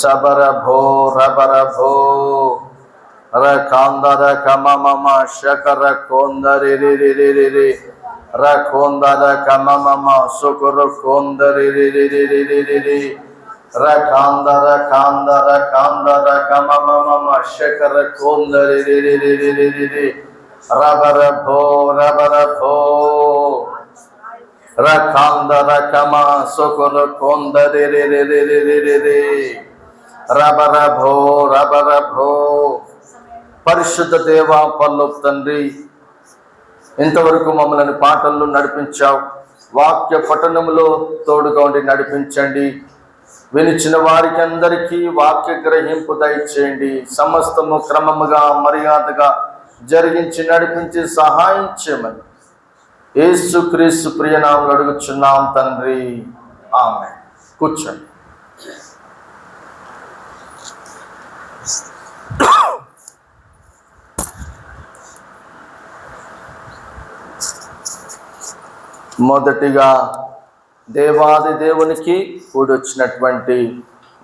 సబరభో రబరభో రకాందర కమమమ శకర కొందరి రకోందర కమమమ సుకురు కొందరి రకాందర కాందర కాందర కమమమ శకర కొందరి రబరభో రబరభో రకాందర కమ సుకురు కొందరి రబరభో రబరభో. పరిశుద్ధ దేవ పరలోక తండ్రి, ఇంతవరకు మమ్మల్ని పాటల్లో నడిపించావు. వాక్య పఠనములో తోడుగా ఉండి నడిపించండి. వినిచిన వారికి అందరికీ వాక్య గ్రహింపు దయచేయండి. సమస్తము క్రమముగా మర్యాదగా జరిగించి నడిపించి సహాయం చేయమని యేసుక్రీస్తు ప్రియనామములో అడుగుచున్నాం తండ్రి, ఆమేన్. కూర్చోండి. మొదటిగా దేవాది దేవునికి కూడొచ్చినటువంటి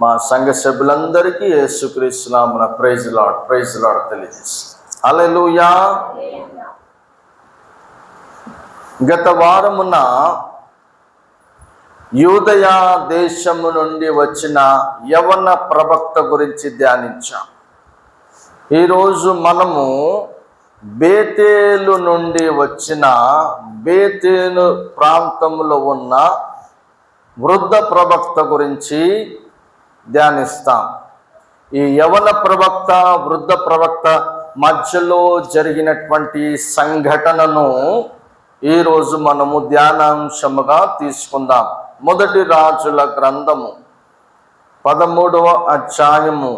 మా సంఘ సభ్యులందరికీ యేసుక్రీస్తు నామమున ప్రైజ్ లార్డ్ తెలియజేస్తాం. హల్లెలూయా. గత వారమున యూదయ దేశము నుండి వచ్చిన యవన ప్రవక్త గురించి ధ్యానించాం. ఈరోజు మనము బేతేలు నుండి వచ్చిన బేతేలు ప్రాంతంలో ఉన్న వృద్ధ ప్రవక్త గురించి ధ్యానిస్తాం. ఈ యవన ప్రవక్త వృద్ధ ప్రవక్త మధ్యలో జరిగినటువంటి సంఘటనను ఈరోజు మనము ధ్యానాంశముగా తీసుకుందాం. మొదటి రాజుల గ్రంథము 13వ అధ్యాయము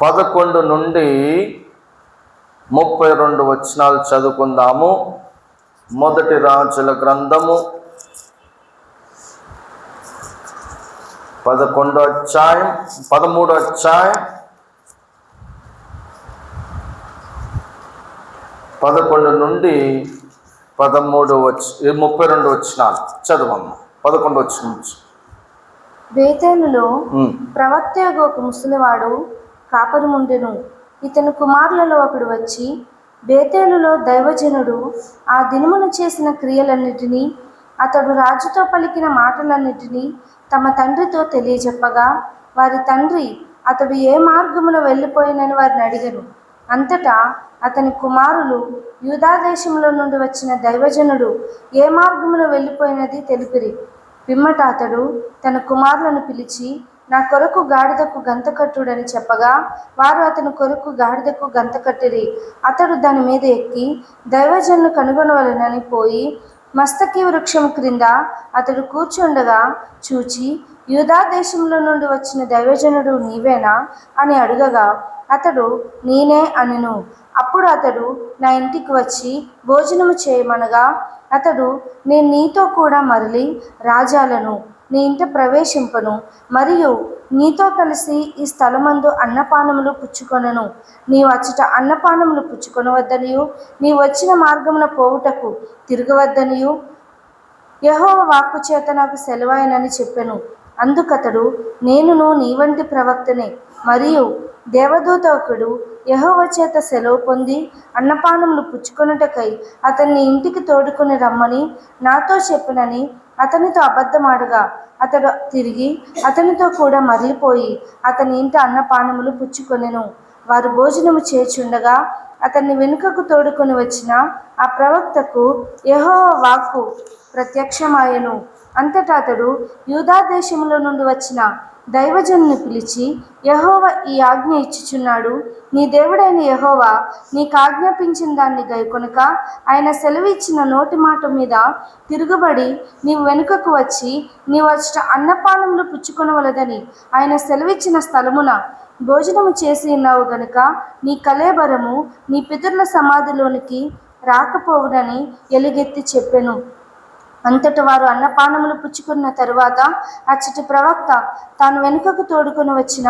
11 నుండి 32 వచనాలు చదువుకుందాము. మొదటి రాజుల గ్రంథము 13వ అధ్యాయం 13వ అధ్యాయం 11 నుండి 32 వచనాలు చదవమ్మ. 11 వచనం. బేతేలులో ప్రవక్తయగు ఒక ముసలివాడు కాపరిముండెను. ఇతని కుమారులలో ఒకడు వచ్చి, బేతేలులో దైవజనుడు ఆ దినమున చేసిన క్రియలన్నిటినీ, అతడు రాజుతో పలికిన మాటలన్నిటినీ తమ తండ్రితో తెలియజెప్పగా, వారి తండ్రి అతడు ఏ మార్గములో వెళ్ళిపోయినని వారిని అడిగను. అంతటా అతని కుమారులు యూదా దేశంలో నుండి వచ్చిన దైవజనుడు ఏ మార్గములో వెళ్ళిపోయినది తెలిపిరి. పిమ్మట అతడు తన కుమారులను పిలిచి, నా కొరకు గాడిదకు గంత కట్టుడని చెప్పగా, వారు అతని కొరకు గాడిదకు గంత కట్టిరి. అతడు దాని మీద ఎక్కి దైవజనులు కనుగొనవలెనని పోయి మస్తకి వృక్షం క్రింద అతడు కూర్చుండగా చూచి, యూదా దేశంలో నుండి వచ్చిన దైవజనుడు నీవేనా అని అడుగగా, అతడు నేనే అనెను. అప్పుడు అతడు నా ఇంటికి వచ్చి భోజనము చేయమనగా, అతడు నేను నీతో కూడా మరలి రాజాలను నీ ఇంట ప్రవేశింపను, మరియు నీతో కలిసి ఈ స్థలమందు అన్నపానములు పుచ్చుకొనను. నీవు అచ్చట అన్నపానములు పుచ్చుకొనవద్దనియు, నీ వచ్చిన మార్గమున పోవుటకు తిరగవద్దనియు యెహోవా వాక్కు చేత నాకు సెలవాయనని చెప్పెను. అందుకతడు, నేనును నీ వంటి ప్రవక్తనే, మరియు దేవదూత ఒకడు యెహోవా చేత సెలవు పొంది అన్నపానములు పుచ్చుకొనుటకై అతన్ని ఇంటికి తోడుకొని రమ్మని నాతో చెప్పినని అతనితో అబద్ధమాడగా, అతడు తిరిగి అతనితో కూడా మరలిపోయి అతని ఇంట అన్నపానములు పుచ్చుకొనెను. వారు భోజనము చేర్చుండగా అతన్ని వెనుకకు తోడుకొని వచ్చిన ఆ ప్రవక్తకు యెహోవా వాక్కు ప్రత్యక్షమాయెను. అంతటా అతడు యూదా దేశములో నుండి వచ్చిన దైవజనుని పిలిచి, యెహోవా ఈ ఆజ్ఞ ఇచ్చుచున్నాడు, నీ దేవుడైన యెహోవా నీకు ఆజ్ఞాపించిన దాన్ని గైకొనక ఆయన సెలవిచ్చిన నోటి మాట మీద తిరుగుబడి నీవు వెనుకకు వచ్చి నీవు అచ్చట అన్నపానములు పుచ్చుకొనవలదని ఆయన సెలవిచ్చిన స్థలమున భోజనము చేసి ఉన్నావు గనుక నీ కళేబరము నీ పితరుల సమాధిలోనికి రాకపోవునని ఎలుగెత్తి చెప్పెను. అంతటి వారు అన్నపానములు పుచ్చుకున్న తరువాత అచ్చటి ప్రవక్త తాను వెనుకకు తోడుకొని వచ్చిన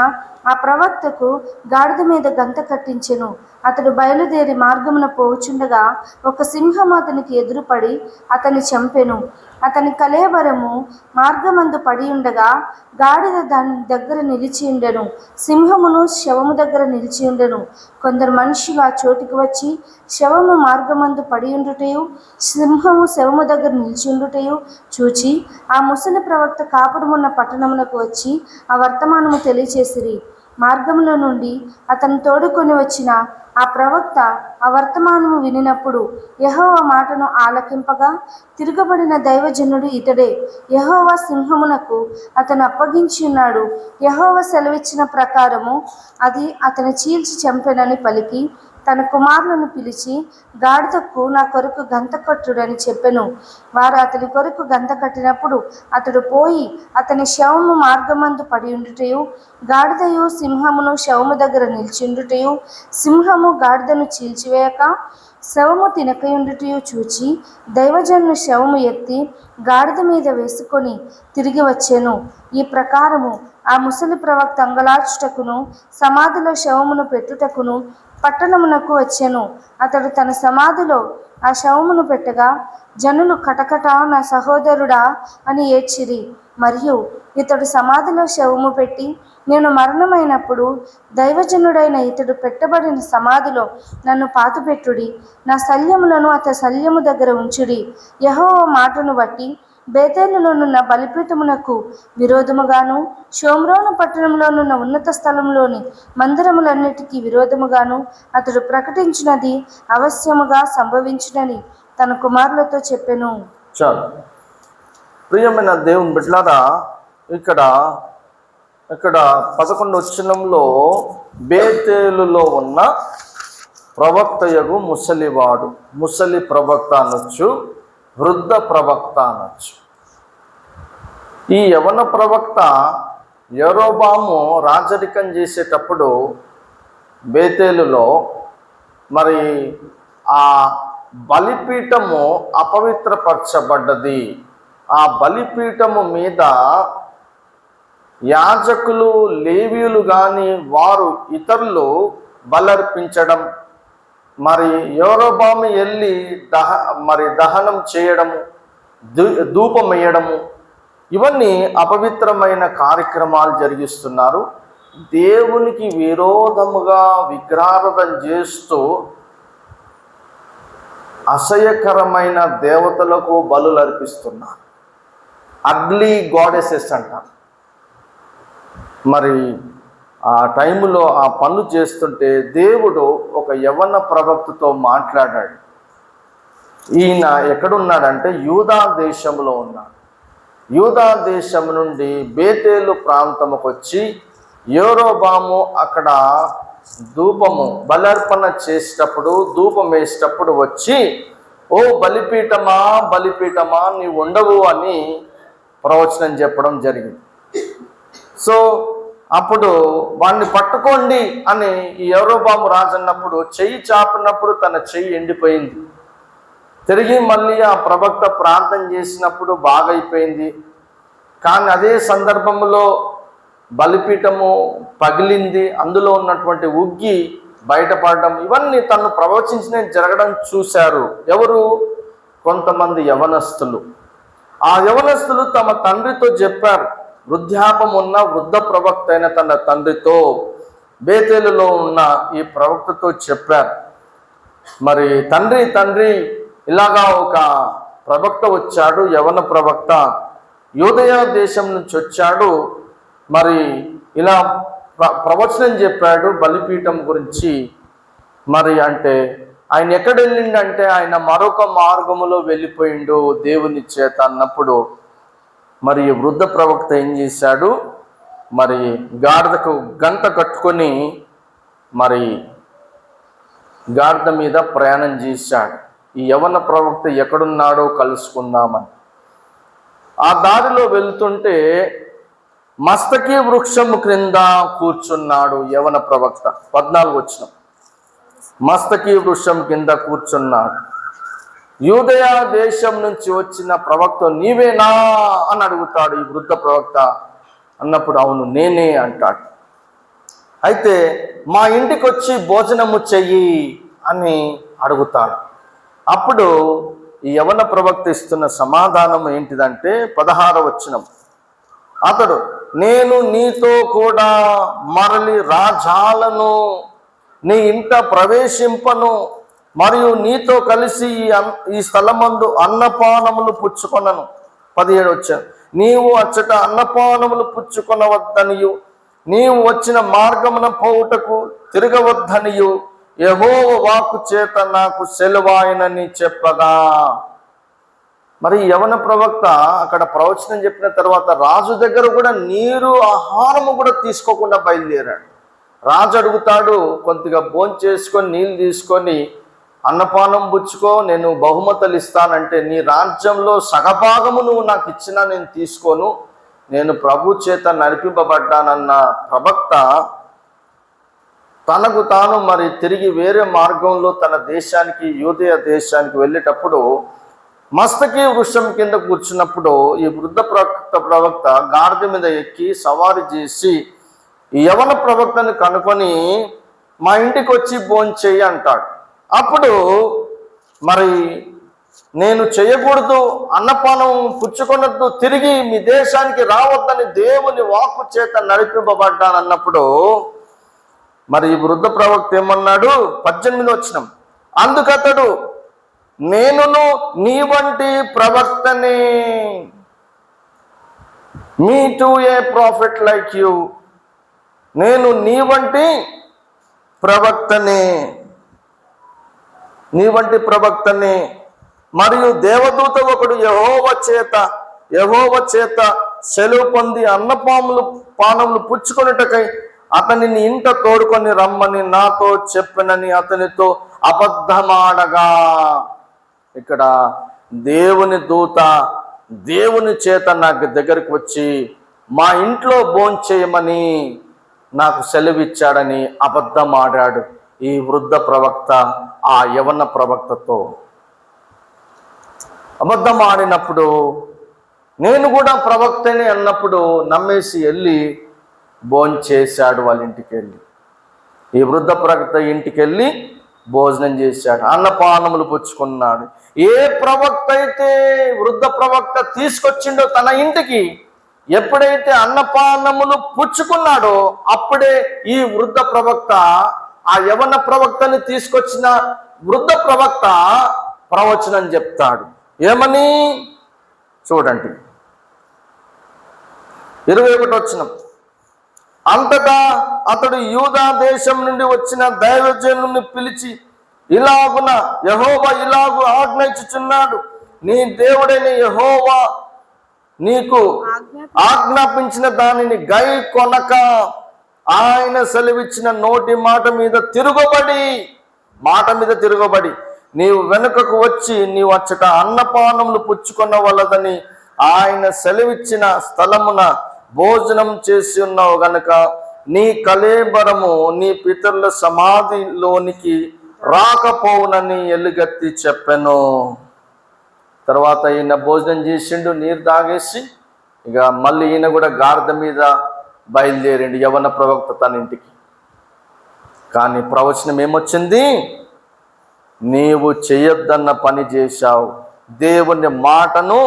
ఆ ప్రవక్తకు గాడిద మీద గంత కట్టించెను. అతడు బయలుదేరి మార్గమున పోవుచుండగా ఒక సింహం అతనికి ఎదురుపడి అతన్ని చంపెను. అతని కళేబరము మార్గమందు పడి ఉండగా గాడిద దాని దగ్గర నిలిచి ఉండెను, సింహమును శవము దగ్గర నిలిచి ఉండెను. కొందరు మనుషులు ఆ చోటుకు వచ్చి శవము మార్గమందు పడి ఉండుటయు సింహము శవము దగ్గర నిలిచి ఉండుటయు చూచి ఆ ముసలి ప్రవక్త కాపురమున్న పట్టణమునకు వచ్చి ఆ వర్తమానము తెలియచేసిరి. మార్గములో నుండి అతను తోడుకొని వచ్చిన ఆ ప్రవక్త ఆ వర్తమానము వినినప్పుడు యెహోవా మాటను ఆలకింపగా తిరగబడిన దైవజనుడు ఇతడే, యెహోవా సింహమునకు అతను అప్పగించి ఉన్నాడు, యెహోవా సెలవిచ్చిన ప్రకారము అది అతను చీల్చి చంపెనని పలికి తన కుమారులను పిలిచి గాడిదకు నా కొరకు గంత కట్టుడని చెప్పెను. వారు అతని కొరకు గంత కట్టినప్పుడు అతడు పోయి అతని శవము మార్గమందు పడి ఉండుటయు గాడిదయు సింహమును శవము దగ్గర నిలిచిండుటయు సింహము గాడిదను చీల్చివేయక శవము తినకయుండుటయు చూచి దైవజనుని శవము ఎత్తి గాడిద మీద వేసుకొని తిరిగి వచ్చెను. ఈ ప్రకారము ఆ ముసలి ప్రవక్త అంగలార్చుటకును సమాధిలో శవమును పెట్టుటకును పట్టణమునకు వచ్చెను. అతడు తన సమాధిలో ఆ శవమును పెట్టగా జనులు కటకట నా సహోదరుడా అని ఏడ్చిరి. మరియు ఇతడు సమాధిలో శవము పెట్టి నేను మరణమైనప్పుడు దైవజనుడైన ఇతడు పెట్టబడిన సమాధిలో నన్ను పాతిపెట్టుడి, నా శల్యములను అతని శల్యము దగ్గర ఉంచుడి. యెహోవా మాటను బట్టి బేతేలులోనున్న బలిపీఠమునకు విరోధముగాను షోమ్రోను పట్టణంలోనున్న ఉన్నత స్థలంలోని మందిరములన్నిటికీ విరోధముగాను అతడు ప్రకటించినది అవశ్యముగా సంభవించునని తన కుమారులతో చెప్పెను. చాలు. ప్రియమైన దేవుని బిడ్డలారా, ఇక్కడ 11వ వచనంలో బేతేలులో ఉన్న ప్రవక్తయగు ముసలివాడు, ముసలి ప్రవక్త అనొచ్చు, వృద్ధ ప్రవక్త అనొచ్చు. ఈ యవన ప్రవక్త యరొబాము రాజరికం చేసేటప్పుడు బేతేలులో మరి ఆ బలిపీఠము అపవిత్రపరచబడ్డది. ఆ బలిపీఠము మీద యాజకులు లేవీయులు కానీ వారు ఇతరులు బలర్పించడం, మరి యరొబాము వెళ్ళి దహనం చేయడము, ధూపం వేయడము, ఇవన్నీ అపవిత్రమైన కార్యక్రమాలు జరిగిస్తున్నారు. దేవునికి విరోధముగా విగ్రహారాధన చేస్తూ అసహ్యకరమైన దేవతలకు బలులు అర్పిస్తున్నారు. అగ్లీ గాడెసెస్ అంటారు. మరి ఆ టైంలో ఆ పనులు చేస్తుంటే దేవుడు ఒక యవన ప్రవక్తతో మాట్లాడాడు. ఈయన ఎక్కడున్నాడంటే యూదా దేశంలో ఉన్నాడు. యూదా దేశం నుండి బేతేలు ప్రాంతముకు వచ్చి యరొబాము అక్కడ ధూపము బలర్పణ చేసేటప్పుడు ధూపం వేసేటప్పుడు వచ్చి, ఓ బలిపీఠమా బలిపీఠమా నీ ఉండవు అని ప్రవచనం చెప్పడం జరిగింది. సో అప్పుడు వాడిని పట్టుకోండి అని ఈ యరొబాము రాజు అన్నప్పుడు చెయ్యి చాపినప్పుడు తన చెయ్యి ఎండిపోయింది. తిరిగి మళ్ళీ ఆ ప్రవక్త ప్రార్థన చేసినప్పుడు బాగైపోయింది. కానీ అదే సందర్భంలో బలిపీఠము పగిలింది, అందులో ఉన్నటువంటి ఉగ్గి బయటపడడం, ఇవన్నీ తను ప్రవచించిన జరగడం చూశారు. ఎవరు? కొంతమంది యవనస్తులు. ఆ యవనస్తులు తమ తండ్రితో చెప్పారు. వృద్ధాపం ఉన్న వృద్ధ ప్రవక్త అయిన తన తండ్రితో, బేతేలులో ఉన్న ఈ ప్రవక్తతో చెప్పారు. మరి తండ్రి ఇలాగా ఒక ప్రవక్త వచ్చాడు, యవన ప్రవక్త యూదయ దేశం నుంచి వచ్చాడు, మరి ఇలా ప్రవచనం చెప్పాడు బలిపీఠం గురించి. మరి అంటే ఆయన ఎక్కడ వెళ్ళిండంటే ఆయన మరొక మార్గములో వెళ్ళిపోయిండు దేవుని చేత అన్నప్పుడు, మరి వృద్ధ ప్రవక్త ఏం చేశాడు, మరి గాడిదకు గంట కట్టుకొని మరి గాడిద మీద ప్రయాణం చేశాడు. ఈ యవన ప్రవక్త ఎక్కడున్నాడో కలుసుకుందామని ఆ దారిలో వెళ్తుంటే మస్తకి వృక్షము క్రింద కూర్చున్నాడు యవన ప్రవక్త. 14 వచనం, మస్తకి వృక్షం కింద కూర్చున్నాడు. యూదయ దేశం నుంచి వచ్చిన ప్రవక్త నీవేనా అని అడుగుతాడు ఈ వృద్ధ ప్రవక్త. అన్నప్పుడు అవును నేనే అంటాడు. అయితే మా ఇంటికి వచ్చి భోజనము చెయ్యి అని అడుగుతాడు. అప్పుడు ఈ యవన ప్రవక్త ఇస్తున్న సమాధానం ఏంటిదంటే 16వ వచనం. అతడు, నేను నీతో కూడా మరలి రాజాలను, నీ ఇంట ప్రవేశింపను, మరియు నీతో కలిసి ఈ స్థలమందు అన్నపానములు పుచ్చుకొనను. 17 వచ్చాను. నీవు అచ్చట అన్నపానములు పుచ్చుకొనవద్దనియు, నీవు వచ్చిన మార్గమున పోవుటకు తిరగవద్దనియు యెహోవా వాక్కు చేత నాకు సెలవాయనని చెప్పగా. మరి యవన ప్రవక్త అక్కడ ప్రవచనం చెప్పిన తర్వాత రాజు దగ్గర కూడా నీరు ఆహారము కూడా తీసుకోకుండా బయలుదేరాడు. రాజు అడుగుతాడు, కొద్దిగా భోంచేసుకొని నీళ్ళు తీసుకొని అన్నపానం పుచ్చుకో, నేను బహుమతులు ఇస్తానంటే, నీ రాజ్యంలో సగభాగము నువ్వు నాకు ఇచ్చినా నేను తీసుకోను, నేను ప్రభు చేత నడిపింపబడ్డానన్న ప్రవక్త తనకు తాను మరి తిరిగి వేరే మార్గంలో తన దేశానికి, యూదయ దేశానికి వెళ్ళేటప్పుడు మస్తకి వృక్షం కింద కూర్చున్నప్పుడు ఈ వృద్ధ ప్రవక్త గాడిద మీద ఎక్కి సవారి చేసి ఈ యవన ప్రవక్తను కనుకొని మా ఇంటికి వచ్చి భోంచేయి అంటాడు. అప్పుడు మరి నేను చేయకూడదు, అన్నపానం పుచ్చుకొనద్దు, తిరిగి మీ దేశానికి రావద్దని దేవుని వాక్కు చేత నడిపింపబడ్డానన్నప్పుడు మరి ఈ వృద్ధ ప్రవక్త ఏమన్నాడు? 18వ వచనం. అందుకతడు, నేనును నీ వంటి ప్రవక్తనే, me to a prophet like you, నేను నీ వంటి ప్రవక్తనే, నీ వంటి ప్రవక్తనే, మరియు దేవదూత ఒకడు యెహోవా చేత సెలవు పొంది పానములు పుచ్చుకొనుటకై అతనిని ఇంట తోడుకొని రమ్మని నాతో చెప్పనని అతనితో అబద్ధమాడగా. ఇక్కడ దేవుని దూత దేవుని చేత నాకు దగ్గరికి వచ్చి మా ఇంట్లో భోంచేయమని నాకు సెలవిచ్చాడని అబద్ధమాడాడు ఈ వృద్ధ ప్రవక్త ఆ యవన ప్రవక్తతో. అబద్ధం ఆడినప్పుడు నేను కూడా ప్రవక్తని అన్నప్పుడు నమ్మేసి వెళ్ళి భోంచేశాడు వాళ్ళ ఇంటికి వెళ్ళి. ఈ వృద్ధ ప్రవక్త ఇంటికి వెళ్ళి భోజనం చేశాడు, అన్నపానములు పుచ్చుకున్నాడు. ఏ ప్రవక్త అయితే వృద్ధ ప్రవక్త తీసుకొచ్చిండో తన ఇంటికి, ఎప్పుడైతే అన్నపానములు పుచ్చుకున్నాడో అప్పుడే ఈ వృద్ధ ప్రవక్త ఆ యవన ప్రవక్తని తీసుకొచ్చిన వృద్ధ ప్రవక్త ప్రవచనం చెప్తాడు. ఏమని చూడండి, 21వ వచనం. అంతటా అతడు యూదా దేశం నుండి వచ్చిన దైవజనుని పిలిచి, ఇలాగున యెహోవా ఇలాగు ఆజ్ఞాపించుచున్నాడు, నీ దేవుడైన యెహోవా నీకు ఆజ్ఞాపించిన దానిని గై కొనక ఆయన సెలవిచ్చిన నోటి మాట మీద తిరుగబడి నీవు వెనుకకు వచ్చి నీవు అచ్చట అన్నపానములు పుచ్చుకొన్న వలదని ఆయన సెలవిచ్చిన స్థలమున భోజనం చేసి ఉన్నావు గనుక నీ కళేబరము నీ పితరుల సమాధిలోనికి రాకపోవునని ఎలుగెత్తి చెప్పెను. తర్వాత ఈయన భోజనం చేసిండు, నీరు తాగేసి ఇక మళ్ళీ ఈయన కూడా గాడిద మీద బయలుదేరిండు యవన ప్రవక్త తన ఇంటికి. కానీ ప్రవచనం ఏమొచ్చింది? నీవు చేయొద్దన్న పని చేశావు, దేవుని మాటను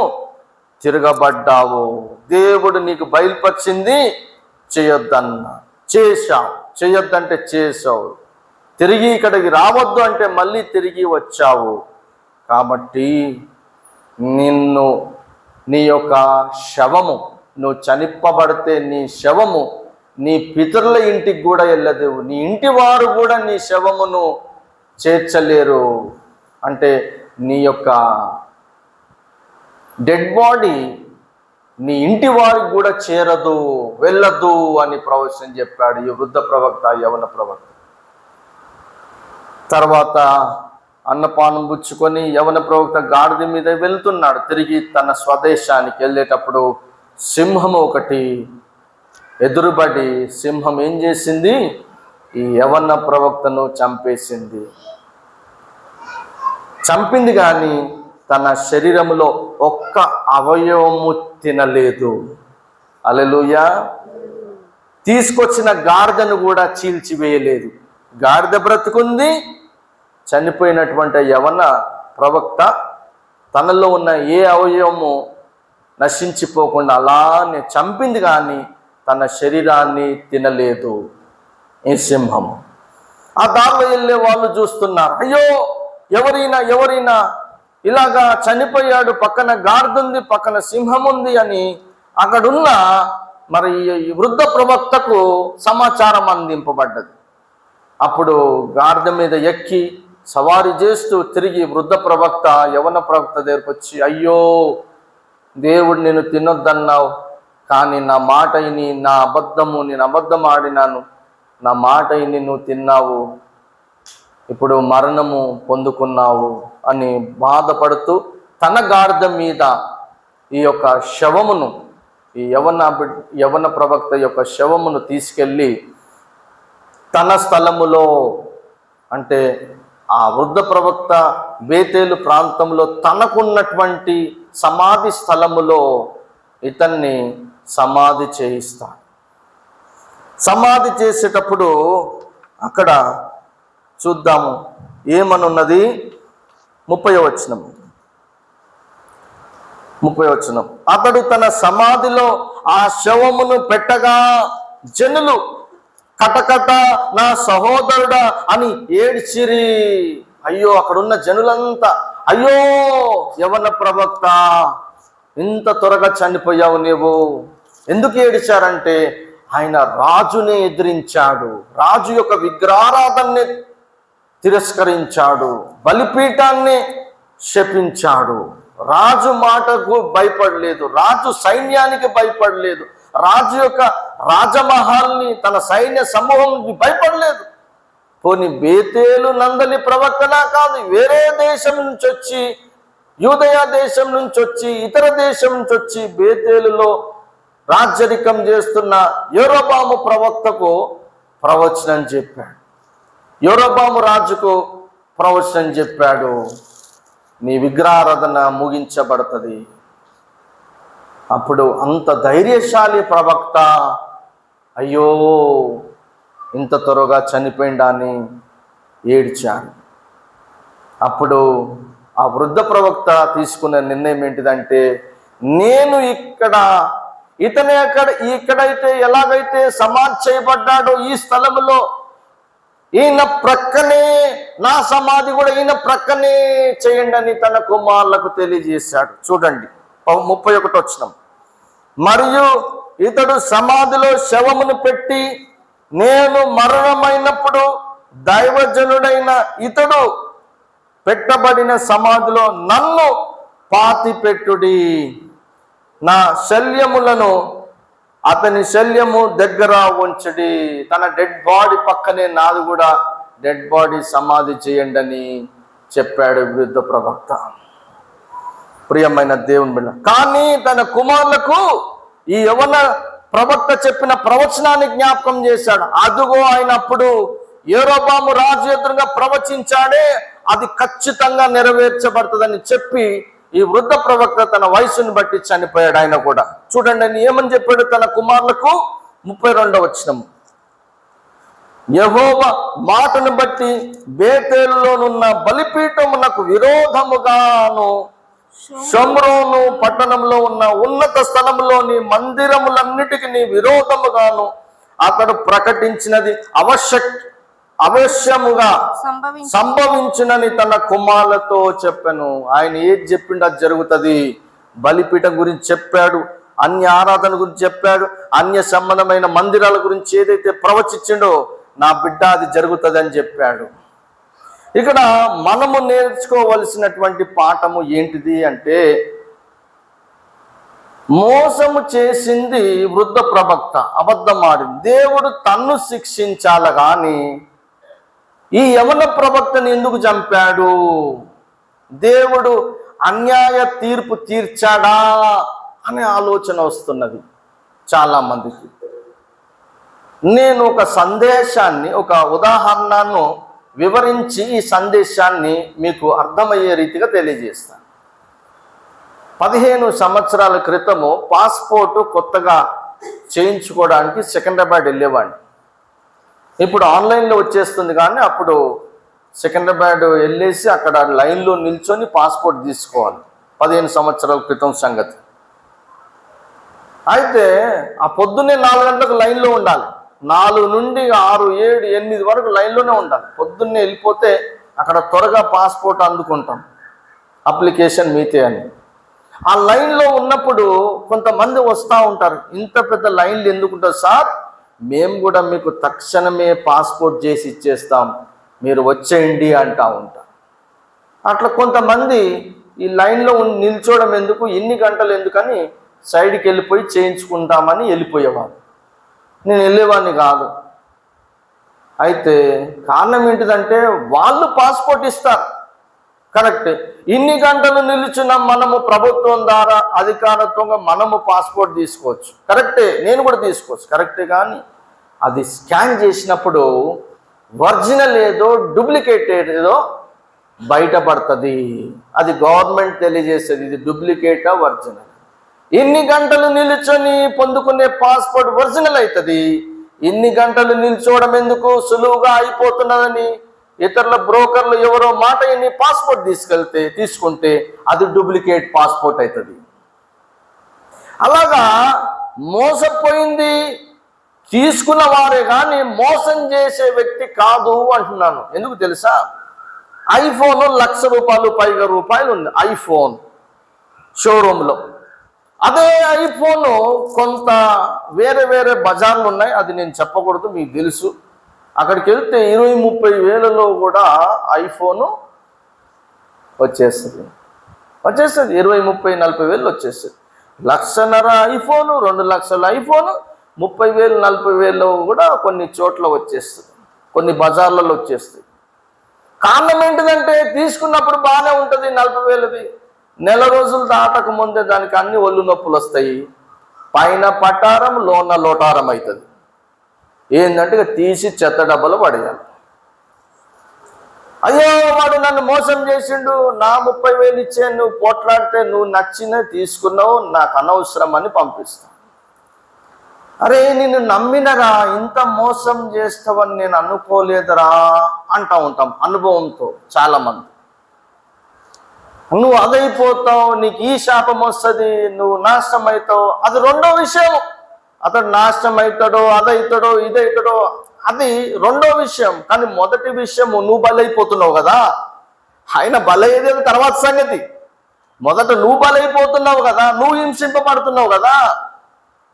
తిరగబడ్డావు, దేవుడు నీకు బయలుపరిచింది చేయొద్దన్న చేశావు, చేయొద్దంటే చేసావు, తిరిగి ఇక్కడికి రావద్దు అంటే మళ్ళీ తిరిగి వచ్చావు. కాబట్టి నిన్ను నీ యొక్క శవము, నువ్వు చనిప్పబడితే నీ శవము నీ పితరుల ఇంటికి కూడా వెళ్ళదు, నీ ఇంటి వారు కూడా నీ శవమును చేర్చలేరు. అంటే నీ యొక్క డెడ్ బాడీ నీ ఇంటి వారికి కూడా చేరదు, వెళ్ళదు అని ప్రవచనం చెప్పాడు ఈ వృద్ధ ప్రవక్త, యవన ప్రవక్త. తర్వాత అన్నపానం పుచ్చుకొని యవన ప్రవక్త గాడిద మీద వెళ్తున్నాడు తిరిగి తన స్వదేశానికి. వెళ్ళేటప్పుడు సింహం ఒకటి ఎదురుబడి, సింహం ఏం చేసింది? ఈ యవన ప్రవక్తను చంపేసింది. చంపింది కానీ తన శరీరంలో ఒక్క అవయవము తినలేదు. హల్లెలూయా. తీసుకొచ్చిన గాడిదను కూడా చీల్చివేయలేదు. గాడిద బ్రతుకుంది, చనిపోయినటువంటి యవన ప్రవక్త తనలో ఉన్న ఏ అవయవము నశించిపోకుండా అలానే చంపింది, కానీ తన శరీరాన్ని తినలేదు ఈ సింహం. ఆ దారిలో వెళ్ళే వాళ్ళు చూస్తున్నారు, అయ్యో ఎవరైనా ఇలాగా చనిపోయాడు, పక్కన గాడిద ఉంది, పక్కన సింహం ఉంది అని అక్కడున్న మరి ఈ వృద్ధ ప్రవక్తకు సమాచారం అందింపబడ్డది. అప్పుడు గాడిద మీద ఎక్కి సవారీ చేస్తూ తిరిగి వృద్ధ ప్రవక్త యవన ప్రవక్త దగ్గరకు వచ్చి, అయ్యో దేవుడు నేను తినొద్దన్నావు, కానీ నా మాట విని నేను అబద్ధం ఆడినాను, నా మాట విని నువ్వు తిన్నావు, ఇప్పుడు మరణము పొందుకున్నావు అని బాధపడుతూ తన గాడిద మీద ఈ యొక్క శవమును, ఈ యవన ప్రవక్త యొక్క శవమును తీసుకెళ్ళి తన స్థలములో, అంటే ఆ వృద్ధ ప్రవక్త బేతేలు ప్రాంతంలో తనకున్నటువంటి సమాధి స్థలములో ఇతన్ని సమాధి చేయిస్తాడు. సమాధి చేసేటప్పుడు అక్కడ చూద్దాము ఏమనున్నది. 30వ వచనం. అతడు తన సమాధిలో ఆ శవమును పెట్టగా జనులు కటకట నా సహోదరుడా అని ఏడ్చిరి. అయ్యో, అక్కడున్న జనులంతా, అయ్యో యవన ప్రవక్త ఇంత త్వరగా చనిపోయావు నీవు. ఎందుకు ఏడిచారంటే ఆయన రాజుని ఎదిరించాడు, రాజు యొక్క విగ్రహారాధనని తిరస్కరించాడు, బలిపీఠాన్ని శపించాడు, రాజు మాటకు భయపడలేదు, రాజు సైన్యానికి భయపడలేదు, రాజు యొక్క రాజమహల్ని తన సైన్య సమూహానికి భయపడలేదు. పోనీ బేతేలు నందలి ప్రవక్తనా కాదు, వేరే దేశం నుంచి వచ్చి, యూదయ దేశం నుంచి వచ్చి, ఇతర దేశం నుంచి వచ్చి బేతేలులో రాజ్యరికం చేస్తున్న యెరోబాము ప్రవక్తకు ప్రవచనం చెప్పాడు. యెరోబాము రాజుకు ప్రవచనం చెప్పాడు, నీ విగ్రహారాధన ముగించబడుతుంది. అప్పుడు అంత ధైర్యశాలి ప్రవక్త అయ్యో ఇంత త్వరగా చనిపోయిందని ఏడ్చాడు. అప్పుడు ఆ వృద్ధ ప్రవక్త తీసుకున్న నిర్ణయం ఏంటిదంటే, నేను ఇక్కడైతే ఎలాగైతే సమాధి చేయబడ్డాడో ఈ స్థలములో ఈయన ప్రక్కనే నా సమాధి కూడా ఈయన ప్రక్కనే చేయండి అని తన కుమారులకు తెలియజేశాడు. చూడండి 31వ వచనం. మరియు ఇతడు సమాధిలో శవమును పెట్టి, నేను మరణమైనప్పుడు దైవజనుడైన ఇతడు పెట్టబడిన సమాధిలో నన్ను పాతిపెట్టుడి, నా శల్యములను అతని శల్యము దగ్గర ఉంచడి, తన డెడ్ బాడీ పక్కనే నాది కూడా డెడ్ బాడీ సమాధి చేయండి అని చెప్పాడు వృద్ధ ప్రవక్త. ప్రియమైన దేవుని బిడ్డ, కానీ తన కుమారులకు ఈ యవన ప్రవక్త చెప్పిన ప్రవచనాన్ని జ్ఞాపకం చేశాడు. అదుగో ఆయన అప్పుడు యెరోబాము రాజు ఎదురుగా ప్రవచించాడే, అది ఖచ్చితంగా నెరవేర్చబడుతుందని చెప్పి ఈ వృద్ధ ప్రవక్త తన వయసుని బట్టి చనిపోయాడు. ఆయన కూడా చూడండి ఆయన ఏమని చెప్పాడు తన కుమారులకు. 32వ వచనం. యెహోవా మాటను బట్టి బేతేలులోనున్న బలిపీఠమునకు విరోధముగాను షోమ్రోను పట్టణంలో ఉన్న ఉన్నత స్థలంలోని మందిరములన్నిటికీ విరోధముగాను అతడు ప్రకటించినది అవశ్యముగా సంభవించునని తన కుమారులతో చెప్పాను. ఆయన ఏది చెప్పిండు అది జరుగుతుంది. బలిపీఠం గురించి చెప్పాడు, అన్య ఆరాధన గురించి చెప్పాడు, అన్య సంబంధమైన మందిరాల గురించి ఏదైతే ప్రవచించిండో నా బిడ్డ అది జరుగుతుంది అని చెప్పాడు. ఇక్కడ మనము నేర్చుకోవలసినటువంటి పాఠము ఏంటిది అంటే, మోసము చేసింది వృద్ధ ప్రవక్త, అబద్ధమాడింది. దేవుడు తన్ను శిక్షించాల కానీ ఈ యవన ప్రవక్తను ఎందుకు చంపాడు? దేవుడు అన్యాయ తీర్పు తీర్చాడా అనే ఆలోచన వస్తున్నది చాలా మందికి. నేను ఒక సందేశాన్ని, ఒక ఉదాహరణను వివరించి ఈ సందేశాన్ని మీకు అర్థమయ్యే రీతిగా తెలియజేస్తాను. 15 సంవత్సరాల క్రితము పాస్పోర్టు కొత్తగా చేయించుకోవడానికి సికింద్రాబాద్ వెళ్ళేవాడిని. ఇప్పుడు ఆన్లైన్లో వచ్చేస్తుంది, కానీ అప్పుడు సికింద్రాబాద్ వెళ్ళేసి అక్కడ లైన్లో నిల్చొని పాస్పోర్ట్ తీసుకోవాలి. 15 సంవత్సరాల క్రితం సంగతి. అయితే ఆ పొద్దున్నే 4 గంటలకు లైన్లో ఉండాలి. 4 నుండి 6, 7, 8 వరకు లైన్లోనే ఉండాలి. పొద్దున్నే వెళ్ళిపోతే అక్కడ త్వరగా పాస్పోర్ట్ అందుకుంటాం, అప్లికేషన్ మీతే అని. ఆ లైన్లో ఉన్నప్పుడు కొంతమంది వస్తూ ఉంటారు. ఇంత పెద్ద లైన్లు ఎందుకుంటారు సార్, మేము కూడా మీకు తక్షణమే పాస్పోర్ట్ చేసి ఇచ్చేస్తాం, మీరు వచ్చేయండి అంటూ ఉంటారు. అట్లా కొంతమంది ఈ లైన్లో నిల్చోవడం ఎందుకు, ఇన్ని గంటలు ఎందుకని సైడ్కి వెళ్ళిపోయి చేయించుకుంటామని వెళ్ళిపోయేవాడు. నేను వెళ్ళేవాడిని కాదు. అయితే కారణం ఏంటిదంటే వాళ్ళు పాస్పోర్ట్ ఇస్తారు, కరెక్టే. ఇన్ని గంటలు నిలుచున్న మనము ప్రభుత్వం ద్వారా అధికారత్వంగా మనము పాస్పోర్ట్ తీసుకోవచ్చు, కరెక్టే. నేను కూడా తీసుకోవచ్చు, కరెక్టే. కానీ అది స్కాన్ చేసినప్పుడు ఒరిజినల్ ఏదో డూప్లికేట్ ఏదో బయటపడుతుంది. అది గవర్నమెంట్ తెలియజేస్తుంది, ఇది డూప్లికేటా ఒరిజినల్. ఇన్ని గంటలు నిల్చొని పొందుకునే పాస్పోర్ట్ ఒరిజినల్ అవుతుంది. ఇన్ని గంటలు నిల్చోవడం ఎందుకు, సులువుగా అయిపోతున్నదని ఇతరుల బ్రోకర్లు ఎవరో మాట ఇన్ని పాస్పోర్ట్ తీసుకుంటే అది డూప్లికేట్ పాస్పోర్ట్ అవుతుంది. అలాగా మోసపోయింది తీసుకున్న వారే కానీ మోసం చేసే వ్యక్తి కాదు అంటున్నాను. ఎందుకు తెలుసా, ఐఫోన్ ₹1,00,000 పైగా ఉంది ఐఫోన్ షోరూంలో. అదే ఐఫోను కొంత వేరే వేరే బజార్లు ఉన్నాయి, అది నేను చెప్పకూడదు, మీకు తెలుసు. అక్కడికి వెళ్తే 20-30 వేలలో కూడా ఐఫోను వచ్చేస్తుంది. 20-30-40 వేలు వచ్చేస్తుంది. 1,50,000 ఐఫోను, 2 లక్షల ఐఫోను 30,000-40 వేలు కూడా కొన్ని చోట్ల వచ్చేస్తుంది, కొన్ని బజార్లలో వచ్చేస్తుంది. కారణం ఏంటిదంటే తీసుకున్నప్పుడు బాగానే ఉంటుంది 40 వేలది, నెల రోజులు దాటక ముందే దానికి అన్ని ఒళ్ళు నొప్పులు వస్తాయి, పైన పటారం లోన లోటారం అవుతుంది. ఏంటంటే ఇక తీసి చెత్త డబ్బలు పడేయాలి. అయ్యో వాడు నన్ను మోసం చేసిండు, నా 30 వేలు ఇచ్చాను, నువ్వు పోట్లాడితే నువ్వు నచ్చిన తీసుకున్నావు, నాకు అనవసరం అని పంపిస్తాను. అరే నిన్ను నమ్మినరా, ఇంత మోసం చేస్తావని నేను అనుకోలేదురా అంటూ ఉంటాం అనుభవంతో చాలామంది. నువ్వు అదైపోతావు, నీకు ఈ శాపం వస్తుంది, నువ్వు నాశనం అవుతావు. అది రెండో విషయం. అతడు నాశనం అవుతాడో, అదవుతాడో, ఇదవుతాడో, అది రెండో విషయం. కానీ మొదటి విషయం నువ్వు బలైపోతున్నావు కదా, ఆయన బలయ్యేది తర్వాత సంగతి. మొదట నువ్వు బలైపోతున్నావు కదా, నువ్వు హింసింపబడుతున్నావు కదా.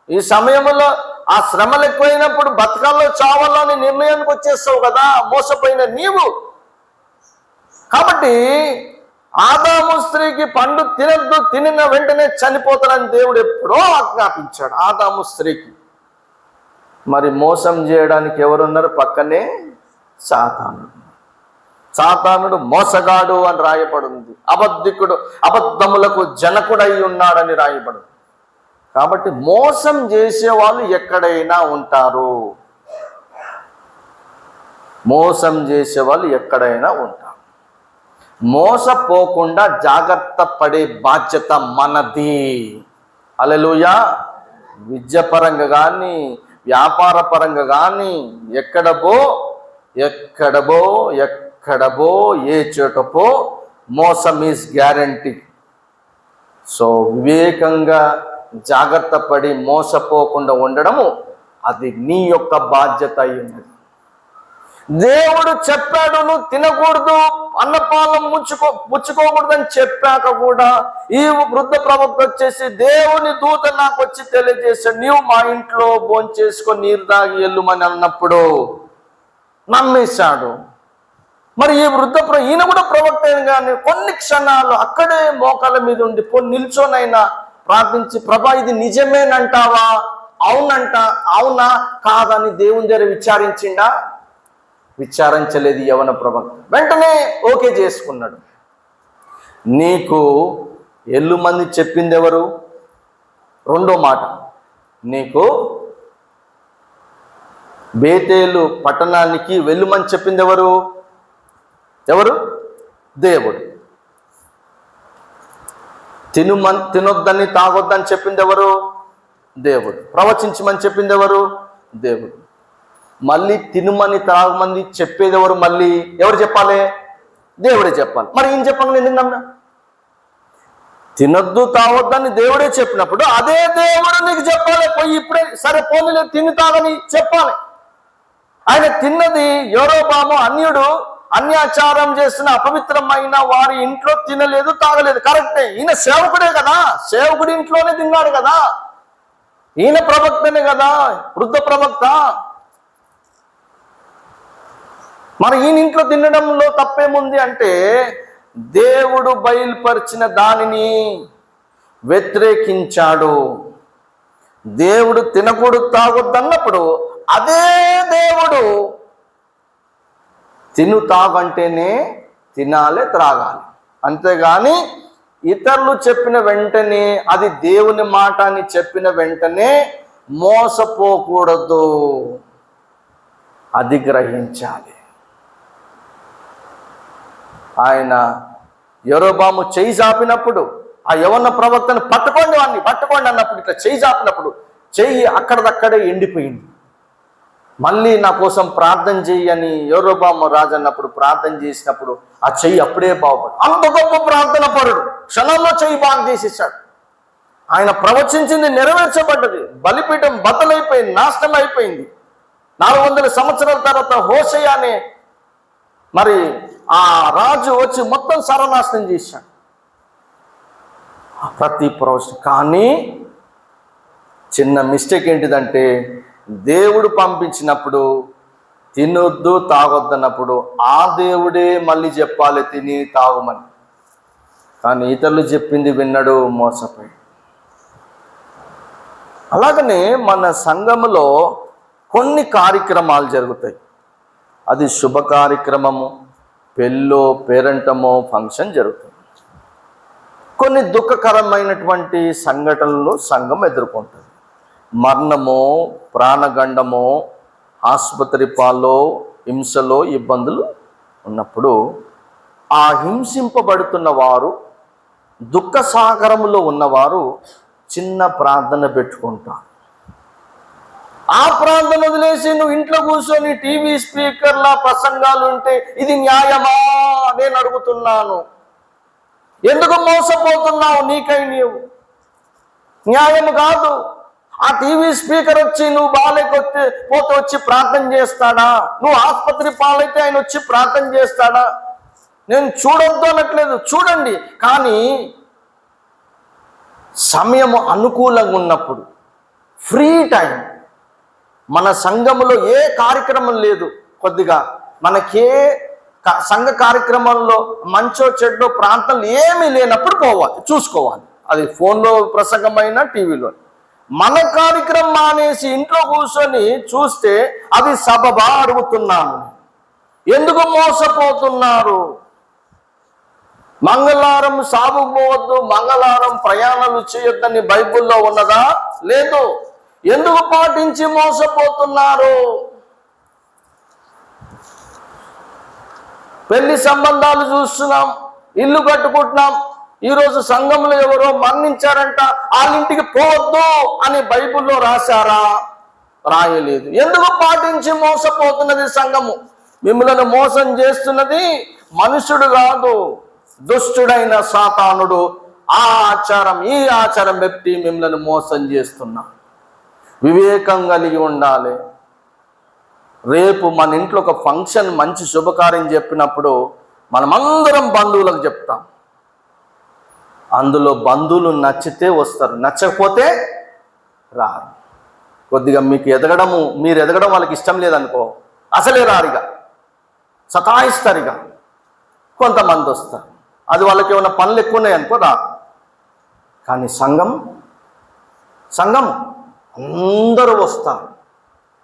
ఈ సమయంలో ఆ శ్రమలు ఎక్కువైనప్పుడు బతకాల్లో చావాలో అని నిర్ణయానికి వచ్చేస్తావు కదా మోసపోయిన నీవు. కాబట్టి ఆదాము స్త్రీకి పండు తినద్దు, తినిన వెంటనే చనిపోతాడని దేవుడు ఎప్పుడో ఆజ్ఞాపించాడు ఆదాము స్త్రీకి. మరి మోసం చేయడానికి ఎవరున్నారు పక్కనే? సాతానుడు మోసగాడు అని రాయబడింది. అబద్ధికుడు, అబద్ధములకు జనకుడై ఉన్నాడని రాయబడింది. కాబట్టి మోసం చేసే వాళ్ళు ఎక్కడైనా ఉంటారు, మోసం చేసే వాళ్ళు ఎక్కడైనా ఉంటారు. మోసపోకుండా జాగ్రత్త పడే బాధ్యత మనది. హల్లెలూయా. విద్యాపరంగా కానీ వ్యాపార పరంగా కానీ ఎక్కడబో ఏ చోటపో మోసం ఈజ్ గ్యారంటీ. సో వివేకంగా జాగ్రత్త పడి మోసపోకుండా ఉండడము అది నీ యొక్క బాధ్యత అయ్యింది. దేవుడు చెప్పాడు నువ్వు తినకూడదు, అన్నపానం ముచ్చుకోకూడదని చెప్పాక కూడా ఈ వృద్ధ ప్రవక్త వచ్చేసి దేవుని దూత నాకు వచ్చి తెలియజేశాడు, నీవు మా ఇంట్లో భోంచేసుకొని నీరు తాగి వెళ్ళుమని అన్నప్పుడు నమ్మేశాడు. మరి ఈ ఈయన కూడా ప్రవక్త అయిన కానీ కొన్ని క్షణాలు అక్కడే మోకాల మీద ఉండి నిల్చోనైనా ప్రార్థించి, ప్రభా ఇది నిజమేనంటావా, అవునా కాదని దేవుని దగ్గర విచారించిండా? విచారించలేదు యవన ప్రవక్త. వెంటనే ఓకే చేసుకున్నాడు. నీకు ఎల్లుమంది చెప్పింది ఎవరు? రెండో మాట, నీకు బేతేలు పట్టణానికి వెళ్ళుమని చెప్పింది ఎవరు? దేవుడు. తినొద్దని తాగొద్దని చెప్పింది ఎవరు? దేవుడు. ప్రవచించమని చెప్పింది ఎవరు? దేవుడు. మళ్ళీ తినుమని తాగమని చెప్పేది ఎవరు? మళ్ళీ ఎవరు చెప్పాలి? దేవుడే చెప్పాలి. మరి ఏం చెప్పండి, నేను ఎందుకు నమ్మా? తినొద్దు తాగొద్దని దేవుడే చెప్పినప్పుడు అదే దేవుడు నీకు చెప్పాలి, పోయి ఇప్పుడే సరే పోనీలే తిని తాగని చెప్పాలి. ఆయన తిన్నది యరొబాము అన్యుడు, అన్యాచారం చేస్తున్న అపవిత్రమైన వారి ఇంట్లో తినలేదు తాగలేదు, కరెక్టే. ఈయన సేవకుడే కదా, సేవకుడి ఇంట్లోనే తిన్నాడు కదా, ఈయన ప్రవక్తనే కదా, వృద్ధ ప్రవక్త. మరి ఈయన ఇంట్లో తినడంలో తప్పేముంది అంటే దేవుడు బయలుపరిచిన దానిని వ్యతిరేకించాడు. దేవుడు తినకూడదు తాగొద్దన్నప్పుడు అదే దేవుడు తిను తాగంటేనే తినాలి త్రాగాలి, అంతేగాని ఇతరులు చెప్పిన వెంటనే అది దేవుని మాట అని చెప్పిన వెంటనే మోసపోకూడదు, అది గ్రహించాలి. ఆయన యరొబాము చేయి చాపినప్పుడు ఆ యవన ప్రవక్తను పట్టుకోండి అన్నప్పుడు ఇట్లా చేయి చాపినప్పుడు చెయ్యి అక్కడదక్కడే ఎండిపోయింది. మళ్ళీ నా కోసం ప్రార్థన చెయ్యని యరొబాము రాజు అన్నప్పుడు ప్రార్థన చేసినప్పుడు ఆ చెయ్యి అప్పుడే బాగుపడు. అంత గొప్ప ప్రార్థన పరుడు, క్షణంలో చెయ్యి బాగు చేసేసాడు. ఆయన ప్రవచించింది నెరవేర్చబడ్డది, బలిపీఠం బద్దలైపోయింది, నాశనం అయిపోయింది. 400 సంవత్సరాల తర్వాత హోషేయ అనే మరి ఆ రాజు వచ్చి మొత్తం సర్వనాశనం చేశాడు ప్రతి ప్రవచనం. కానీ చిన్న మిస్టేక్ ఏంటిదంటే దేవుడు పంపించినప్పుడు తినొద్దు తాగొద్దన్నప్పుడు ఆ దేవుడే మళ్ళీ చెప్పాలి తిని తాగమని, కానీ ఇతరులు చెప్పింది విన్నాడు, మోసపోయి. అలాగనే మన సంఘములో కొన్ని కార్యక్రమాలు జరుగుతాయి, అది శుభ కార్యక్రమము, పెళ్ళో పేరంటమో ఫంక్షన్ జరుగుతుంది. కొన్ని దుఃఖకరమైనటువంటి సంఘటనలు సంఘం ఎదుర్కొంటుంది. మరణమో ప్రాణగండమో ఆసుపత్రి పాలో హింసలో ఇబ్బందులు ఉన్నప్పుడు ఆ హింసింపబడుతున్న వారు, దుఃఖ సాగరములో ఉన్నవారు చిన్న ప్రార్థన పెట్టుకుంటారు. ఆ ప్రార్థన వదిలేసి నువ్వు ఇంట్లో కూర్చొని టీవీ స్పీకర్ల ప్రసంగాలు ఉంటే ఇది న్యాయమా నేను అడుగుతున్నాను. ఎందుకు మోసపోతున్నావు? నీకై నీవు న్యాయం కాదు. ఆ టీవీ స్పీకర్ వచ్చి నువ్వు బాగాలేకపోతే వచ్చి ప్రార్థన చేస్తాడా? నువ్వు ఆసుపత్రి పాలైతే ఆయన వచ్చి ప్రార్థన చేస్తాడా? నేను చూడొద్దు అనట్లేదు, చూడండి, కానీ సమయము అనుకూలంగా ఉన్నప్పుడు, ఫ్రీ టైం, మన సంఘములో ఏ కార్యక్రమం లేదు, కొద్దిగా మనకే సంఘ కార్యక్రమంలో మంచో చెడ్డో ప్రాంతాలు ఏమీ లేనప్పుడు పోవాలి, చూసుకోవాలి. అది ఫోన్లో ప్రసంగమైన టీవీలో. మన కార్యక్రమం మానేసి ఇంట్లో కూర్చొని చూస్తే అది సబబా అడుగుతున్నాను. ఎందుకు మోసపోతున్నారు? మంగళవారం సాగుపోవద్దు, మంగళవారం ప్రయాణాలు చేయొద్దని బైబిల్లో ఉన్నదా? లేదు. ఎందుకు పాటించి మోసపోతున్నారు? పెళ్లి సంబంధాలు చూస్తున్నాం, ఇల్లు కట్టుకుంటున్నాం. ఈరోజు సంఘంలో ఎవరో మరణించారంట, వాళ్ళ ఇంటికి పోవద్దు అని బైబిల్లో రాశారా? రాయలేదు. ఎందుకు పాటించి మోసపోతున్నది సంఘము? మిమ్మల్ని మోసం చేస్తున్నది మనుషుడు కాదు, దుష్టుడైన సాతానుడు. ఆ ఆచారం ఈ ఆచారం పెట్టి మిమ్మల్ని మోసం చేస్తున్నా. వివేకం కలిగి ఉండాలి. రేపు మన ఇంట్లో ఒక ఫంక్షన్, మంచి శుభకార్యం చెప్పినప్పుడు మనమందరం బంధువులకు చెప్తాం. అందులో బంధువులు నచ్చితే వస్తారు, నచ్చకపోతే రారు. కొద్దిగా మీకు మీరు ఎదగడం వాళ్ళకి ఇష్టం లేదనుకో, అసలే రారిగా, సతాయిస్తారుగా. కొంతమంది వస్తారు, అది వాళ్ళకి ఏమైనా పనులు ఎక్కువ ఉన్నాయనుకో రారు. కానీ సంఘం అందరూ వస్తారు.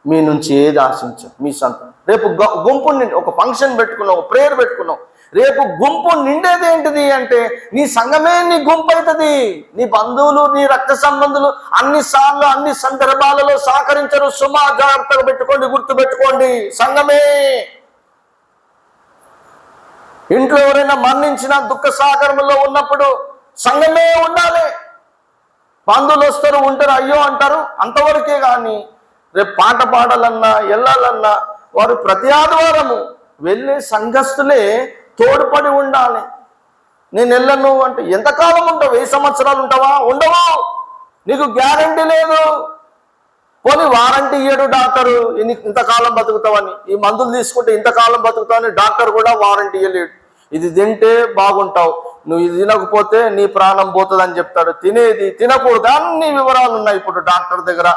మీ నుంచి ఏది ఆశించం, మీ సొంతం. రేపు గుంపు నిండి ఒక ఫంక్షన్ పెట్టుకున్నావు, ఒక ప్రేయర్ పెట్టుకున్నావు, రేపు గుంపు నిండేది ఏంటిది అంటే నీ సంఘమే నీ గుంపు అవుతుంది. నీ బంధువులు, నీ రక్త సంబంధులు అన్నిసార్లు అన్ని సందర్భాలలో సహకరించరు. సుమా, జాగ్రత్తగా పెట్టుకోండి, గుర్తు పెట్టుకోండి, సంఘమే. ఇంట్లో ఎవరైనా మరణించిన దుఃఖ సాగరంలో ఉన్నప్పుడు సంఘమే ఉండాలి. బంధువులు వస్తారు, ఉంటారు, అయ్యో అంటారు, అంతవరకే. కానీ రేపు పాట పాడాలన్నా వెళ్ళాలన్నా వారు ప్రతి ఆదివారము వెళ్ళే సంఘస్థులే తోడ్పడి ఉండాలి. నేను వెళ్ళను అంటే ఎంతకాలం ఉంటావు? 1000 సంవత్సరాలు ఉంటావా? ఉండవు. నీకు గ్యారంటీ లేదు. పోనీ వారంటీ ఇయ్యడు డాక్టరు, ఇంతకాలం బతుకుతావని. ఈ మందులు తీసుకుంటే ఇంతకాలం బతుకుతావని డాక్టర్ కూడా వారంటీ ఇయ్యలేడు. ఇది తింటే బాగుంటావు, నువ్వు ఇది తినకపోతే నీ ప్రాణం పోతుందని చెప్తాడు. తినేది తినకూడదు అన్ని వివరాలు ఉన్నాయి ఇప్పుడు డాక్టర్ దగ్గర,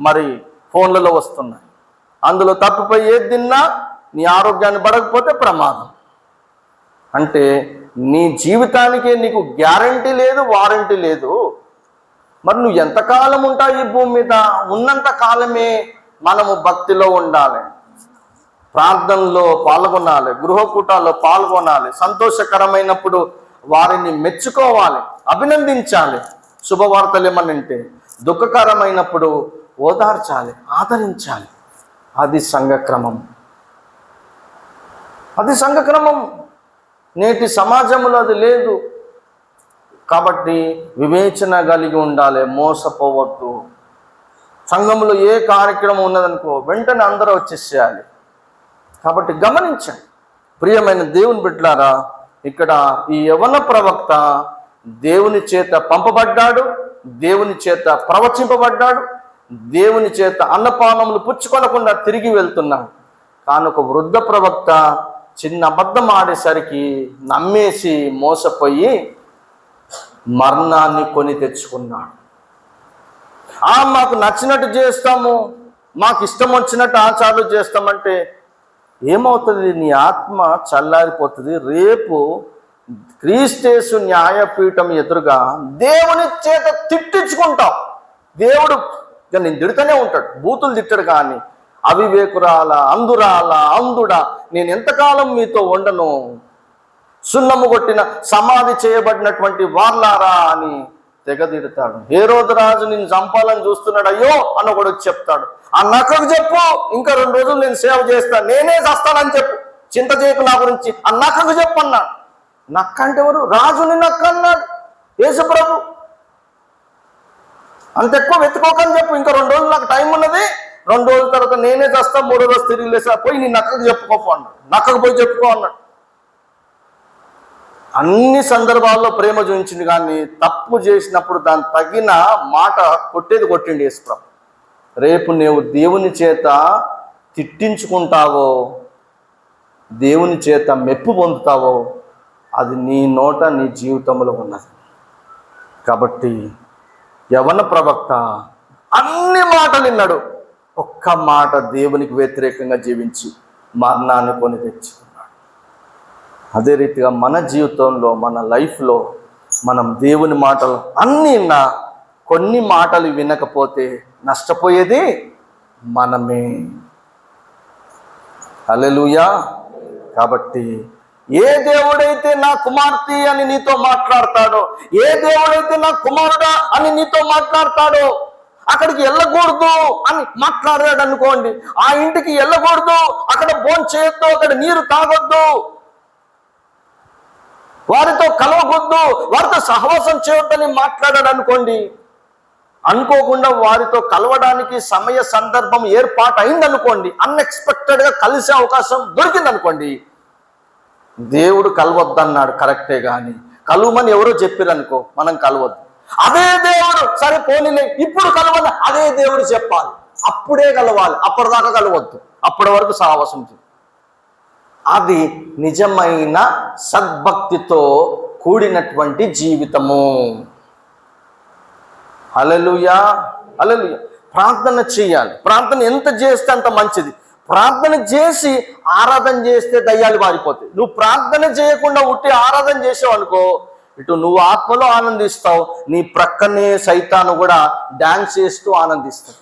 మరి ఫోన్లలో వస్తున్నాయి. అందులో తప్పిపోయి ఏది తిన్నా నీ ఆరోగ్యాన్ని పడకపోతే ప్రమాదం. అంటే నీ జీవితానికే నీకు గ్యారంటీ లేదు, వారంటీ లేదు. మరి నువ్వు ఎంతకాలం ఉంటావు ఈ భూమి మీద? ఉన్నంత కాలమే మనము భక్తిలో ఉండాలి, ప్రార్థనలో పాల్గొనాలి, గృహకూటాల్లో పాల్గొనాలి, సంతోషకరమైనప్పుడు వారిని మెచ్చుకోవాలి, అభినందించాలి. శుభవార్తలు ఏమనంటే దుఃఖకరమైనప్పుడు ఓదార్చాలి, ఆదరించాలి. అది సంఘక్రమం, అది సంఘక్రమం. నేటి సమాజంలో అది లేదు. కాబట్టి వివేచన కలిగి ఉండాలి, మోసపోవద్దు. సంఘంలో ఏ కార్యక్రమం ఉన్నదనుకో వెంటనే అందరూ వచ్చేసేయాలి. కాబట్టి గమనించండి ప్రియమైన దేవుని బిడ్డలారా, ఇక్కడ ఈ యవ్వన ప్రవక్త దేవుని చేత పంపబడ్డాడు, దేవుని చేత ప్రవచింపబడ్డాడు, దేవుని చేత అన్నపానములు పుచ్చుకొనకుండా తిరిగి వెళ్తున్నాడు. కానీ ఒక వృద్ధ ప్రవక్త చిన్న అబద్ధం ఆడేసరికి నమ్మేసి మోసపోయి మరణాన్ని కొని తెచ్చుకున్నాడు. మాకు నచ్చినట్టు చేస్తాము, మాకు ఇష్టం వచ్చినట్టు ఆచారాలు చేస్తామంటే ఏమవుతుంది? నీ ఆత్మ చల్లారిపోతుంది. రేపు క్రీస్తు న్యాయపీఠం ఎదురుగా దేవుని చేత తిట్టించుకుంటావు. దేవుడు నేను తిడుతూనే ఉంటాడు, బూతులు తిట్టడు. కానీ అవివేకురాల, అందురాల, అందుడా, నేను ఎంతకాలం మీతో ఉండను, సున్నము కొట్టిన సమాధి చేయబడినటువంటి వార్లారా అని తెగదిడతాడు. హేరోదు రాజు నిన్ను చంపాలని చూస్తున్నాడు, అయ్యో అని ఒకడు చెప్తాడు. ఆ నక్కకు చెప్పు, ఇంకా 2 రోజులు నేను సేవ చేస్తాను, నేనే చేస్తానని చెప్పు, చింత చేయకు నా గురించి, ఆ నక్కకు చెప్పు అన్నాడు. నక్క అంటే ఎవరు? రాజుని నక్క అన్నాడు యేసుప్రభు. అంత ఎక్కువ వెతుకోకని చెప్పు, ఇంకా 2 రోజులు నాకు టైం ఉన్నది, 2 రోజుల తర్వాత నేనే చేస్తా, 3వ రోజు తిరిగి లేసా, పోయి నీ నక్కకు చెప్పుకోపో అన్నాడు. నక్కకు పోయి చెప్పుకో అన్నాడు. అన్ని సందర్భాల్లో ప్రేమ చూపించింది, కానీ తప్పు చేసినప్పుడు దాని తగిన మాట కొట్టిండి యేసుప్రభు. రేపు నీవు దేవుని చేత తిట్టించుకుంటావో, దేవుని చేత మెప్పు పొందుతావో, అది నీ నోట నీ జీవితంలో ఉన్నది. కాబట్టి యవ్వన ప్రవక్త అన్ని మాటలు విన్నాడు, ఒక్క మాట దేవునికి వ్యతిరేకంగా జీవించి మరణాన్ని కొని తెచ్చుకున్నాడు. అదే రీతిగా మన జీవితంలో, మన లైఫ్లో మనం దేవుని మాటలు అన్నీ విన్నా, కొన్ని మాటలు వినకపోతే నష్టపోయేది మనమే. హల్లెలూయా. కాబట్టి ఏ దేవుడైతే నా కుమార్తె అని నీతో మాట్లాడతాడో, ఏ దేవుడైతే నా కుమారుడా అని నీతో మాట్లాడతాడో, అక్కడికి వెళ్ళకూడదు అని మాట్లాడాడు అనుకోండి, ఆ ఇంటికి వెళ్ళకూడదు, అక్కడ భోజనం చేయొద్దు, అక్కడ నీరు తాగొద్దు, వారితో కలవకూడదు, వారితో సహవాసం చేయొద్దని మాట్లాడాడు అనుకోండి, అనుకోకుండా వారితో కలవడానికి సమయ సందర్భం ఏర్పాటు అయిందనుకోండి, అన్ఎక్స్పెక్టెడ్గా కలిసే అవకాశం దొరికిందనుకోండి, దేవుడు కలవద్దన్నాడు కరెక్టే, కానీ కలవమని ఎవరో చెప్పారనుకో, మనం కలవద్దు. అదే దేవుడు సరే పోనీలే ఇప్పుడు కలవద్దు, అదే దేవుడు చెప్పాలి, అప్పుడే కలవాలి, అప్పటిదాకా కలవద్దు, అప్పటి వరకు సహవాసం చేయాలి. అది నిజమైన సద్భక్తితో కూడినటువంటి జీవితము. హల్లెలూయా, హల్లెలూయా. ప్రార్థన చేయాలి. ప్రార్థన ఎంత చేస్తే అంత మంచిది. ప్రార్థన చేసి ఆరాధన చేస్తే దయ్యాలు మారిపోతాయి. నువ్వు ప్రార్థన చేయకుండా ఉట్టి ఆరాధన చేసావు అనుకో, ఇటు నువ్వు ఆత్మలో ఆనందిస్తావు, నీ ప్రక్కనే సైతాను కూడా డాన్స్ చేస్తూ ఆనందిస్తాడు.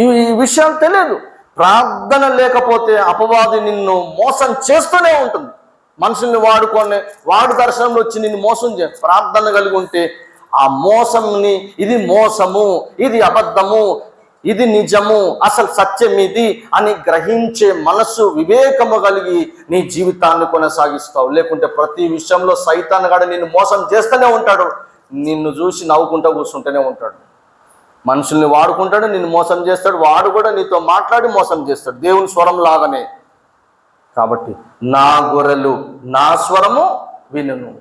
ఈ విషయాలు తెలియదు. ప్రార్థన లేకపోతే అపవాది నిన్ను మోసం చేస్తూనే ఉంటుంది. మనుషుల్ని వాడు దర్శనంలో వచ్చి నిన్ను మోసం ప్రార్థన కలిగి ఉంటే ఆ మోసంని, ఇది మోసము, ఇది అబద్ధము, ఇది నిజము, అసలు సత్యం ఇది అని గ్రహించే మనసు, వివేకము కలిగి నీ జీవితాన్ని కొనసాగిస్తావు. లేకుంటే ప్రతి విషయంలో సైతాన్ గాడు నిన్ను మోసం చేస్తూనే ఉంటాడు, నిన్ను చూసి నవ్వుకుంటూ కూర్చుంటూనే ఉంటాడు. మనుషుల్ని వాడుకుంటాడు, నిన్ను మోసం చేస్తాడు, వాడు కూడా నీతో మాట్లాడి మోసం చేస్తాడు, దేవుని స్వరం లాగానే. కాబట్టి నా గొర్రెలు నా స్వరము వినును.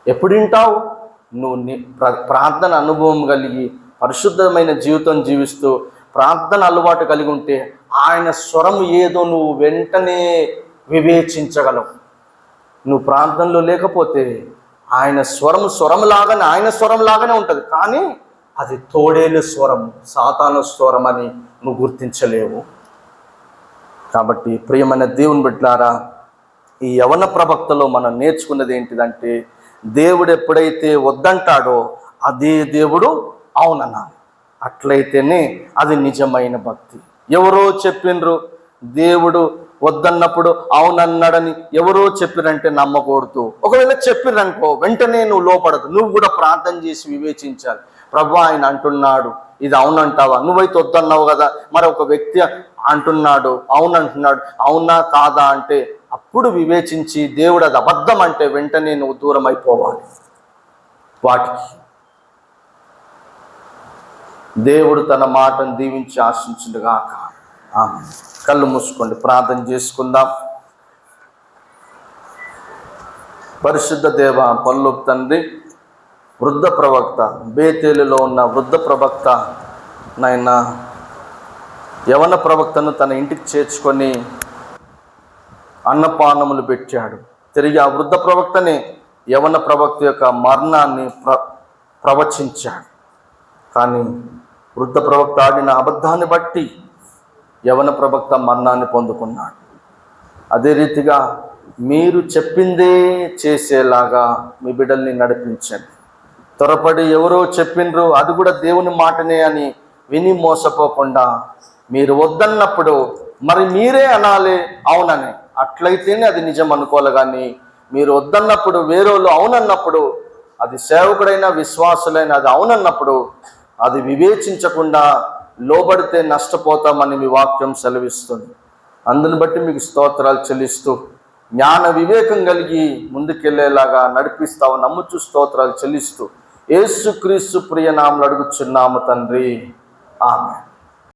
ఎప్పుడు వింటావు? నువ్వు ప్రార్థన అనుభవం కలిగి పరిశుద్ధమైన జీవితం జీవిస్తూ ప్రార్థన అలవాటు కలిగి ఉంటే ఆయన స్వరం ఏదో నువ్వు వెంటనే వివేచించగలవు. నువ్వు ప్రార్థనలో లేకపోతే ఆయన స్వరంలాగానే ఉంటుంది, కానీ అది తోడేలు స్వరం, సాతాను స్వరం అని నువ్వు గుర్తించలేవు. కాబట్టి ప్రియమైన దేవుని బిడ్డలారా, ఈ యవన ప్రవక్తలో మనం నేర్చుకున్నది ఏంటిదంటే, దేవుడు ఎప్పుడైతే వద్దంటాడో అదే దేవుడు అవునన్నాడు. అట్లయితేనే అది నిజమైన భక్తి. ఎవరో చెప్పిండ్రు దేవుడు వద్దన్నప్పుడు అవునన్నాడని ఎవరో చెప్పిరంటే నమ్మకూడదు. ఒకవేళ చెప్పిరనుకో వెంటనే నువ్వు లోపడదు. నువ్వు కూడా ప్రార్థన చేసి వివేచించాలి. ప్రభు ఆయన అంటున్నాడు, ఇది అవునంటావా? నువ్వైతే వద్దన్నావు కదా, మరి ఒక వ్యక్తి అంటున్నాడు అవునంటున్నాడు, అవునా కాదా అంటే అప్పుడు వివేచించి దేవుడు అది అబద్ధం అంటే వెంటనే నువ్వు దూరం అయిపోవాలి వాటికి. దేవుడు తన మాటను దీవించి ఆశించుగాక. ఆమేన్. కళ్ళు మూసుకోండి, ప్రార్థన చేసుకుందాం. పరిశుద్ధ దేవ, పరలోక తండ్రి, వృద్ధ ప్రవక్త, బేతేలులో ఉన్న వృద్ధ ప్రవక్త నాయన యవన ప్రవక్తను తన ఇంటికి చేర్చుకొని అన్నపానములు పెట్టాడు. తిరిగి ఆ వృద్ధ ప్రవక్తనే యవన ప్రవక్త యొక్క మరణాన్ని ప్రవచించాడు. కానీ వృద్ధ ప్రవక్త ఆడిన అబద్ధాన్ని బట్టి యవన ప్రవక్త మరణాన్ని పొందుకున్నాడు. అదే రీతిగా మీరు చెప్పిందే చేసేలాగా మీ బిడ్డల్ని నడిపించండి. త్వరపడి ఎవరో చెప్పిండ్రు అది కూడా దేవుని మాటనే అని విని మోసపోకుండా మీరు వద్దన్నప్పుడు మరి మీరే అనాలి అవునని. అట్లయితేనే అది నిజం అనుకోవాలి. కానీ మీరు వద్దన్నప్పుడు వేరేళ్ళు అవునన్నప్పుడు, అది సేవకుడైనా విశ్వాసులైనా అది అవునన్నప్పుడు అది వివేచించకుండా లోబడితే నష్టపోతామని మీ వాక్యం సెలవిస్తుంది. అందుని బట్టి మీకు స్తోత్రాలు చెల్లిస్తూ జ్ఞాన వివేకం కలిగి ముందుకెళ్లేలాగా నడిపిస్తావు నమ్ముచు స్తోత్రాలు చెల్లిస్తూ యేసుక్రీస్తు ప్రియ నామములో అడుగుచున్నాము తండ్రి. ఆమేన్.